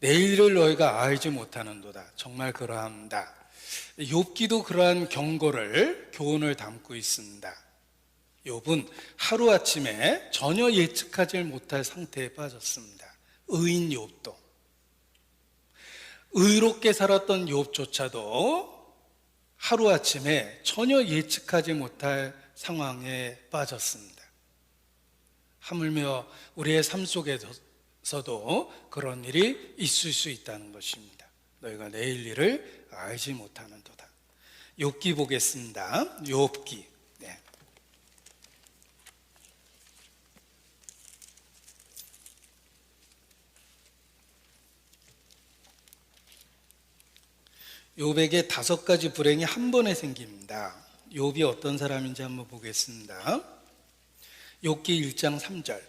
내일을 너희가 알지 못하는도다. 정말 그러합니다. 욥기도 그러한 경고를, 교훈을 담고 있습니다. 욥은 하루아침에 전혀 예측하지 못할 상태에 빠졌습니다. 의인 욥도, 의롭게 살았던 욥조차도 하루아침에 전혀 예측하지 못할 상황에 빠졌습니다. 하물며 우리의 삶 속에서도 그런 일이 있을 수 있다는 것입니다. 너희가 내일 일을 알지 못하는도다. 욥기 보겠습니다. 욥기. 네. 욥에게 5가지 불행이 한 번에 생깁니다. 욥이 어떤 사람인지 한번 보겠습니다. 욥기 1장 3절.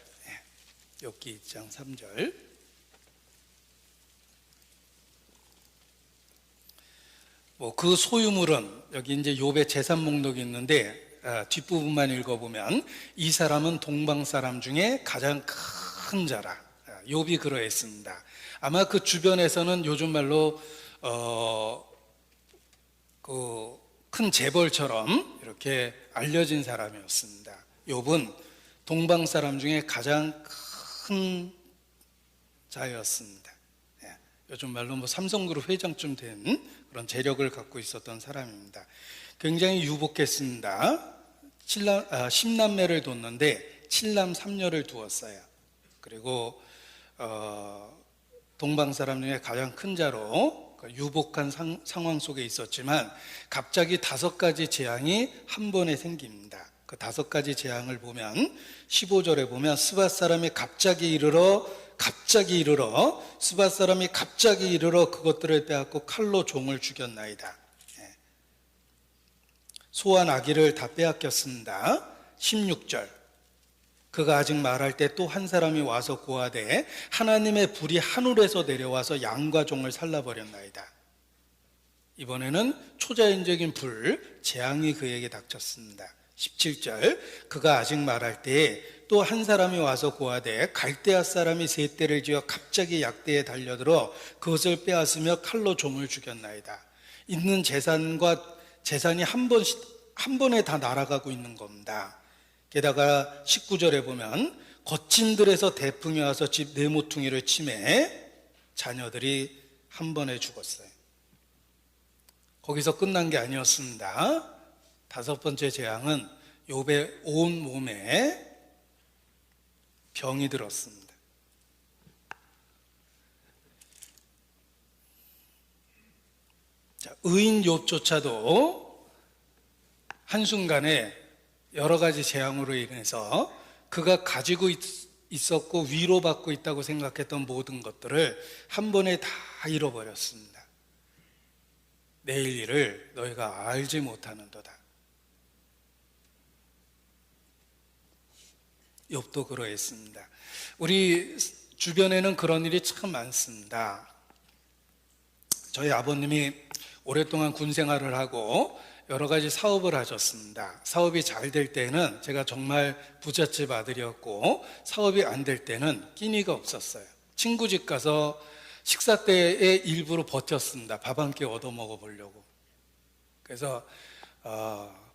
욥기 1장 3절. 그 소유물은, 여기 이제 욥의 재산 목록이 있는데 뒷부분만 읽어보면 이 사람은 동방 사람 중에 가장 큰 자라. 욥이 그러했습니다. 아마 그 주변에서는 요즘 말로 그 큰 재벌처럼 이렇게 알려진 사람이었습니다. 욥은 동방 사람 중에 가장 큰 자였습니다. 요즘 말로 삼성그룹 회장쯤 된 그런 재력을 갖고 있었던 사람입니다. 굉장히 유복했습니다. 10남매를 뒀는데 7남 3녀를 두었어요. 그리고 동방 사람 중에 가장 큰 자로 유복한 상황 속에 있었지만 갑자기 5가지 재앙이 한 번에 생깁니다. 그 5가지 재앙을 보면 15절에 보면 스밧 사람이 갑자기 이르러 스밧 사람이 갑자기 이르러 그것들을 빼앗고 칼로 종을 죽였나이다. 소와 나귀를 다 빼앗겼습니다. 16절, 그가 아직 말할 때 또 한 사람이 와서 고하되 하나님의 불이 하늘에서 내려와서 양과 종을 살라버렸나이다. 이번에는 초자연적인 불, 재앙이 그에게 닥쳤습니다. 17절, 그가 아직 말할 때 또 한 사람이 와서 고하되 갈대아 사람이 세 떼를 지어 갑자기 약대에 달려들어 그것을 빼앗으며 칼로 종을 죽였나이다. 있는 재산이 한 번에 다 날아가고 있는 겁니다. 게다가 19절에 보면 거친들에서 대풍이 와서 집 네 모퉁이를 치매 자녀들이 한 번에 죽었어요. 거기서 끝난 게 아니었습니다. 5번째 재앙은 욥의 온 몸에 병이 들었습니다. 의인 욥조차도 한순간에 여러 가지 재앙으로 인해서 그가 가지고 있었고 위로받고 있다고 생각했던 모든 것들을 한 번에 다 잃어버렸습니다. 내일 일을 너희가 알지 못하는도다. 욥도 그러했습니다. 우리 주변에는 그런 일이 참 많습니다. 저희 아버님이 오랫동안 군 생활을 하고 여러 가지 사업을 하셨습니다. 사업이 잘 될 때는 제가 정말 부잣집 아들이었고, 사업이 안 될 때는 끼니가 없었어요. 친구 집 가서 식사 때에 일부러 버텼습니다. 밥 한 끼 얻어 먹어 보려고. 그래서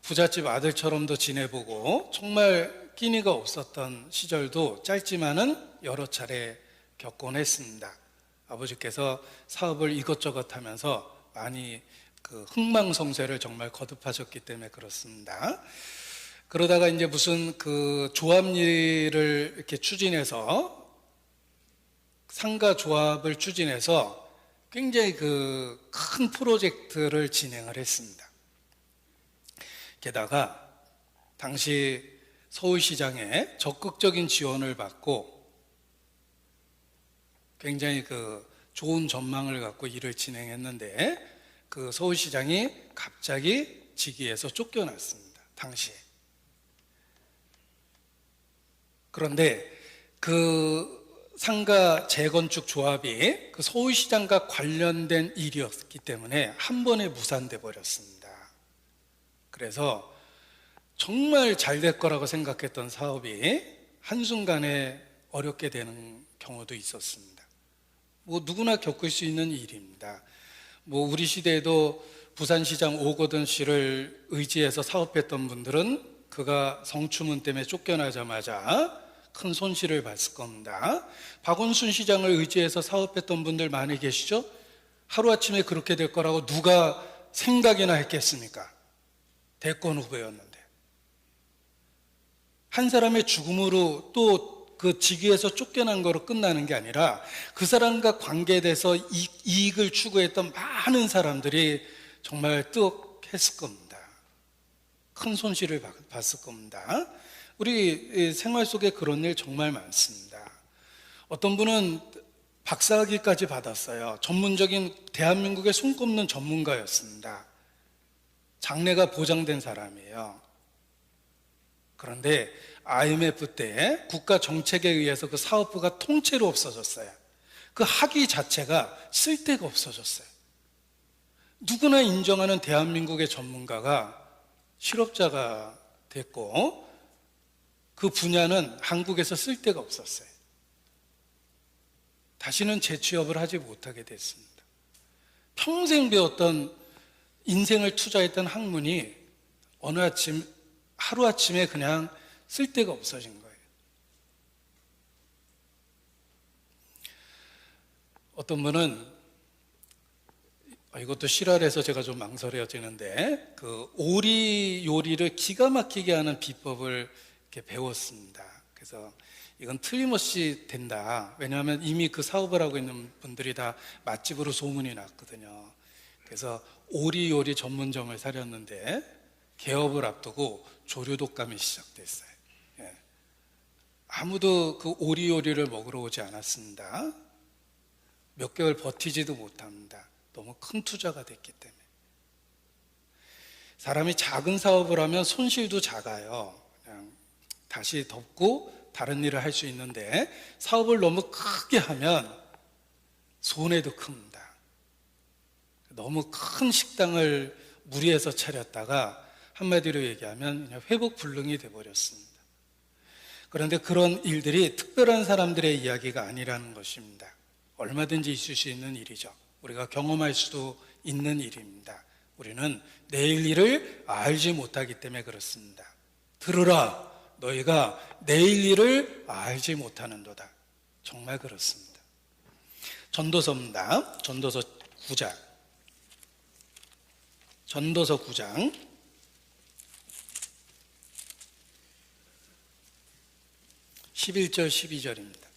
부잣집 아들처럼도 지내보고 정말 끼니가 없었던 시절도 짧지만은 여러 차례 겪곤 했습니다. 아버지께서 사업을 이것저것 하면서 많이 흥망성쇠를 정말 거듭하셨기 때문에 그렇습니다. 그러다가 이제 무슨 조합일을 이렇게 추진해서, 상가 조합을 추진해서 굉장히 큰 프로젝트를 진행을 했습니다. 게다가 당시 서울시장에 적극적인 지원을 받고 굉장히 좋은 전망을 갖고 일을 진행했는데 그 서울시장이 갑자기 직위에서 쫓겨났습니다. 당시에. 그런데 그 상가 재건축 조합이 그 서울시장과 관련된 일이었기 때문에 한 번에 무산돼 버렸습니다. 그래서 정말 잘 될 거라고 생각했던 사업이 한순간에 어렵게 되는 경우도 있었습니다. 뭐 누구나 겪을 수 있는 일입니다. 뭐 우리 시대에도 부산시장 오거돈 씨를 의지해서 사업했던 분들은 그가 성추문 때문에 쫓겨나자마자 큰 손실을 봤을 겁니다. 박원순 시장을 의지해서 사업했던 분들 많이 계시죠? 하루아침에 그렇게 될 거라고 누가 생각이나 했겠습니까? 대권 후보였는데. 한 사람의 죽음으로 또 그 직위에서 쫓겨난 거로 끝나는 게 아니라 그 사람과 관계돼서 이익을 추구했던 많은 사람들이 정말 뜨겁했을 겁니다. 큰 손실을 봤을 겁니다. 우리 생활 속에 그런 일 정말 많습니다. 어떤 분은 박사학위까지 받았어요. 전문적인 대한민국의 손꼽는 전문가였습니다. 장래가 보장된 사람이에요. 그런데 IMF 때 국가 정책에 의해서 그 사업부가 통째로 없어졌어요. 그 학위 자체가 쓸데가 없어졌어요. 누구나 인정하는 대한민국의 전문가가 실업자가 됐고 그 분야는 한국에서 쓸데가 없었어요. 다시는 재취업을 하지 못하게 됐습니다. 평생 배웠던 인생을 투자했던 학문이 하루아침에 그냥 쓸데가 없어진 거예요. 어떤 분은 이것도 실화라서 제가 좀 망설여지는데 그 오리 요리를 기가 막히게 하는 비법을 이렇게 배웠습니다. 그래서 이건 틀림없이 된다. 왜냐하면 이미 그 사업을 하고 있는 분들이 다 맛집으로 소문이 났거든요. 그래서 오리 요리 전문점을 차렸는데 개업을 앞두고 조류 독감이 시작됐어요. 아무도 그 오리 요리를 먹으러 오지 않았습니다. 몇 개월 버티지도 못합니다. 너무 큰 투자가 됐기 때문에. 사람이 작은 사업을 하면 손실도 작아요. 그냥 다시 덮고 다른 일을 할 수 있는데 사업을 너무 크게 하면 손해도 큽니다. 너무 큰 식당을 무리해서 차렸다가 한마디로 얘기하면 그냥 회복 불능이 돼버렸습니다. 그런데 그런 일들이 특별한 사람들의 이야기가 아니라는 것입니다. 얼마든지 있을 수 있는 일이죠. 우리가 경험할 수도 있는 일입니다. 우리는 내일 일을 알지 못하기 때문에 그렇습니다. 들으라, 너희가 내일 일을 알지 못하는도다. 정말 그렇습니다. 전도서입니다. 전도서 9장. 전도서 9장 11절 12절입니다.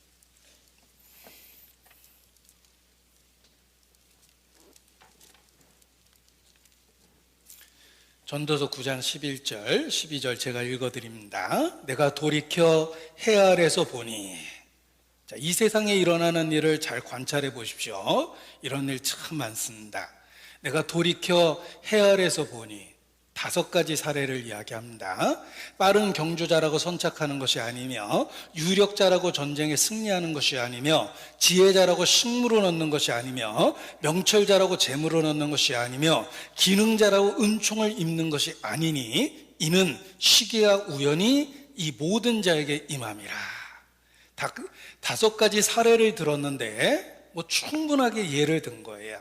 전도서 9장 11절 12절 제가 읽어드립니다. 내가 돌이켜 해 아래서 보니. 자, 이 세상에 일어나는 일을 잘 관찰해 보십시오. 이런 일 참 많습니다. 내가 돌이켜 해 아래서 보니. 5가지 사례를 이야기합니다. 빠른 경주자라고 선착하는 것이 아니며, 유력자라고 전쟁에 승리하는 것이 아니며, 지혜자라고 식물을 얻는 것이 아니며, 명철자라고 재물을 얻는 것이 아니며, 기능자라고 은총을 입는 것이 아니니 이는 시기와 우연이 이 모든 자에게 임함이라. 5가지 사례를 들었는데 뭐 충분하게 예를 든 거예요.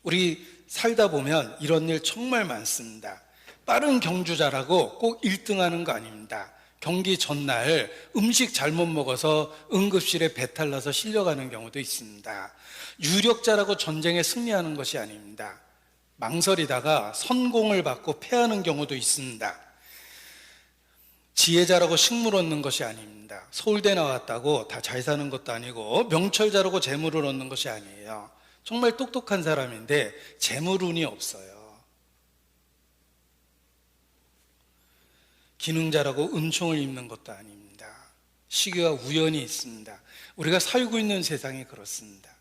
우리 살다 보면 이런 일 정말 많습니다. 빠른 경주자라고 꼭 1등하는 거 아닙니다. 경기 전날 음식 잘못 먹어서 응급실에 배탈 나서 실려가는 경우도 있습니다. 유력자라고 전쟁에 승리하는 것이 아닙니다. 망설이다가 선공을 받고 패하는 경우도 있습니다. 지혜자라고 식물 얻는 것이 아닙니다. 서울대 나왔다고 다 잘 사는 것도 아니고, 명철자라고 재물을 얻는 것이 아니에요. 정말 똑똑한 사람인데 재물운이 없어요. 기능자라고 은총을 입는 것도 아닙니다. 시기와 우연이 있습니다. 우리가 살고 있는 세상이 그렇습니다.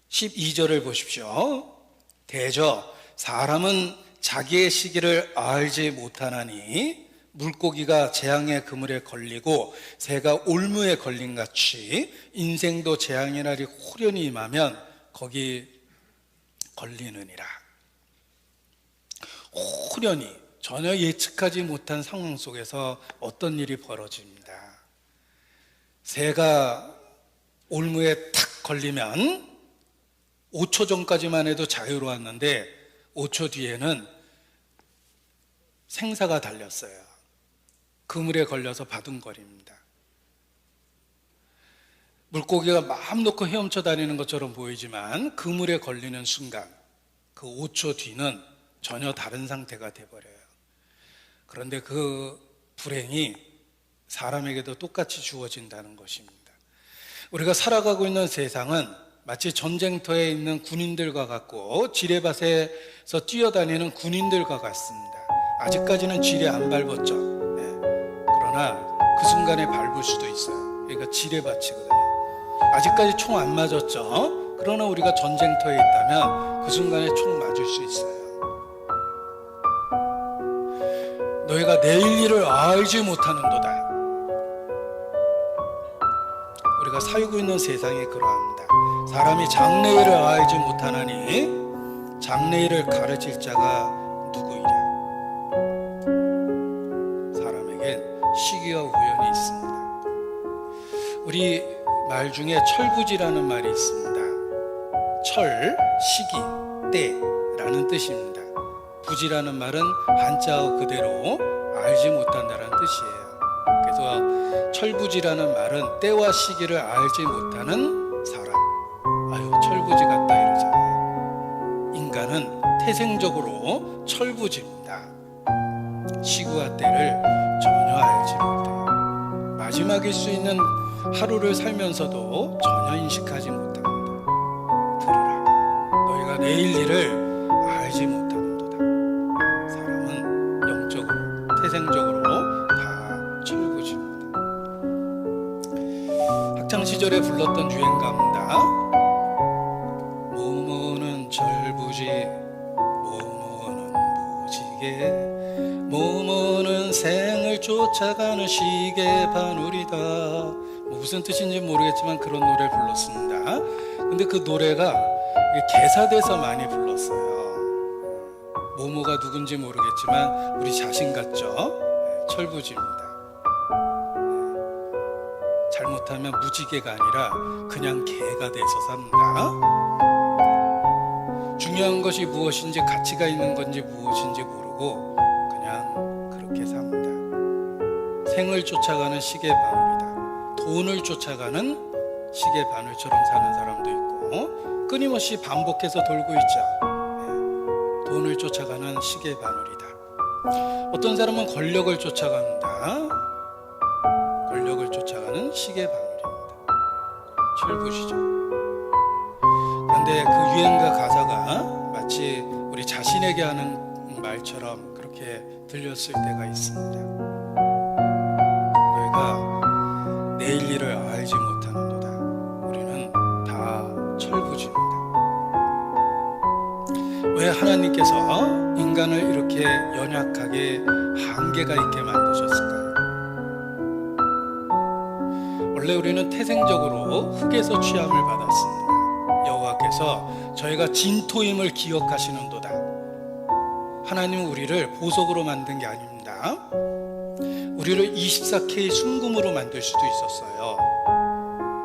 12절을 보십시오. 대저 사람은 자기의 시기를 알지 못하나니 물고기가 재앙의 그물에 걸리고 새가 올무에 걸린 같이 인생도 재앙의 날이 호련히 임하면 거기 걸리느니라. 호련히, 전혀 예측하지 못한 상황 속에서 어떤 일이 벌어집니다. 새가 올무에 탁 걸리면 5초 전까지만 해도 자유로웠는데 5초 뒤에는 생사가 달렸어요. 그물에 걸려서 바둥거립니다. 물고기가 마음 놓고 헤엄쳐 다니는 것처럼 보이지만 그물에 걸리는 순간 그 5초 뒤는 전혀 다른 상태가 돼버려요. 그런데 그 불행이 사람에게도 똑같이 주어진다는 것입니다. 우리가 살아가고 있는 세상은 마치 전쟁터에 있는 군인들과 같고 지뢰밭에서 뛰어다니는 군인들과 같습니다. 아직까지는 지뢰 안 밟았죠. 그러나 그 순간에 밟을 수도 있어요. 그러니까 지뢰밭이거든요. 아직까지 총 안 맞았죠. 그러나 우리가 전쟁터에 있다면 그 순간에 총 맞을 수 있어요. 너희가 내일 일을 알지 못하는도다. 우리가 살고 있는 세상이 그러합니다. 사람이 장래일을 알지 못하나니 장래일을 가르칠 자가 누구이랴. 사람에겐 시기와 우연이 있습니다. 우리 말 중에 철부지라는 말이 있습니다. 철, 시기, 때라는 뜻입니다. 부지라는 말은 한자어 그대로 알지 못한다는 뜻이에요. 그래서 철부지라는 말은 때와 시기를 알지 못하는 사람. 아유, 철부지 같다 이러잖아요. 인간은 태생적으로 철부지입니다. 시기와 때를 전혀 알지 못해요. 마지막일 수 있는 하루를 살면서도 전혀 인식하지 못합니다. 들으라, 너희가 내일 일을 알지 못하는도다. 사람은 영적으로, 태생적으로 다 철부지입니다. 학창시절에 불렀던 유행가입니다. 모모는 철부지, 모모는 무지개, 모모는 생을 쫓아가는 시계 바늘이다. 무슨 뜻인지 모르겠지만 그런 노래를 불렀습니다. 근데 그 노래가 개사돼서 많이 불렀어요. 모모가 누군지 모르겠지만 우리 자신 같죠? 철부지입니다. 잘못하면 무지개가 아니라 그냥 개가 돼서 삽니다. 중요한 것이 무엇인지, 가치가 있는 건지 무엇인지 모르고 그냥 그렇게 삽니다. 생을 쫓아가는 시계 바늘이다. 돈을 쫓아가는 시계 바늘처럼 사는 사람도 있고 끊임없이 반복해서 돌고 있죠. 돈을 쫓아가는 시계 바늘이다. 어떤 사람은 권력을 쫓아간다. 권력을 쫓아가는 시계 바늘입니다. 철부지죠. 그런데 그 유행가 가사가 마치 우리 자신에게 하는 말처럼 그렇게 들렸을 때가 있습니다. 너희가 내일 일을 알지 못하는도다. 우리는 다 철부지입니다. 왜 하나님께서 인간을 이렇게 연약하게 한계가 있게 만드셨을까요? 원래 우리는 태생적으로 흙에서 취함을 받았습니다. 여호와께서 저희가 진토임을 기억하시는도다. 하나님은 우리를 보석으로 만든 게 아닙니다. 우리를 24K 순금으로 만들 수도 있었어요.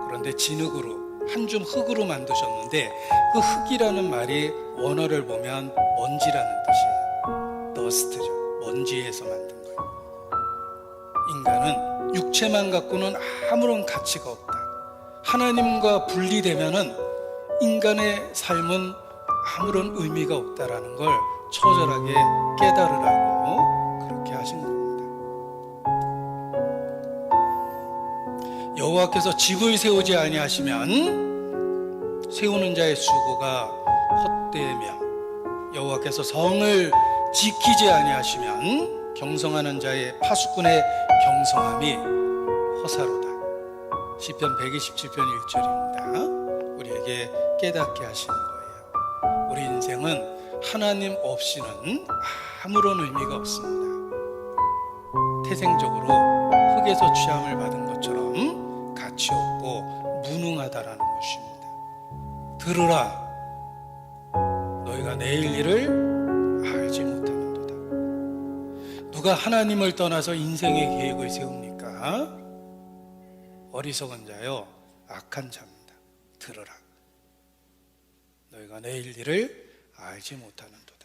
그런데 진흙으로, 한 줌 흙으로 만드셨는데 그 흙이라는 말이 원어를 보면 먼지라는 뜻이에요. 더스트죠. 먼지에서 만든 거예요. 인간은 육체만 갖고는 아무런 가치가 없다. 하나님과 분리되면은 인간의 삶은 아무런 의미가 없다라는 걸 처절하게 깨달으라고 그렇게 하신 겁니다. 여호와께서 집을 세우지 아니하시면 세우는 자의 수고가 헛되며 여호와께서 성을 지키지 아니하시면 경성하는 자의 파수꾼의 경성함이 허사로다. 시편 127편 1절입니다. 우리에게 깨닫게 하시는 거예요. 우리 인생은 하나님 없이는 아무런 의미가 없습니다. 태생적으로 흙에서 취함을 받은 것처럼 가치 없고 무능하다라는 것입니다. 들으라, 너희가 내일 일을 알지 못하는도다. 누가 하나님을 떠나서 인생의 계획을 세웁니까? 어리석은 자요, 악한 자입니다. 들으라. 너희가 내일 일을 알지 못하는도다.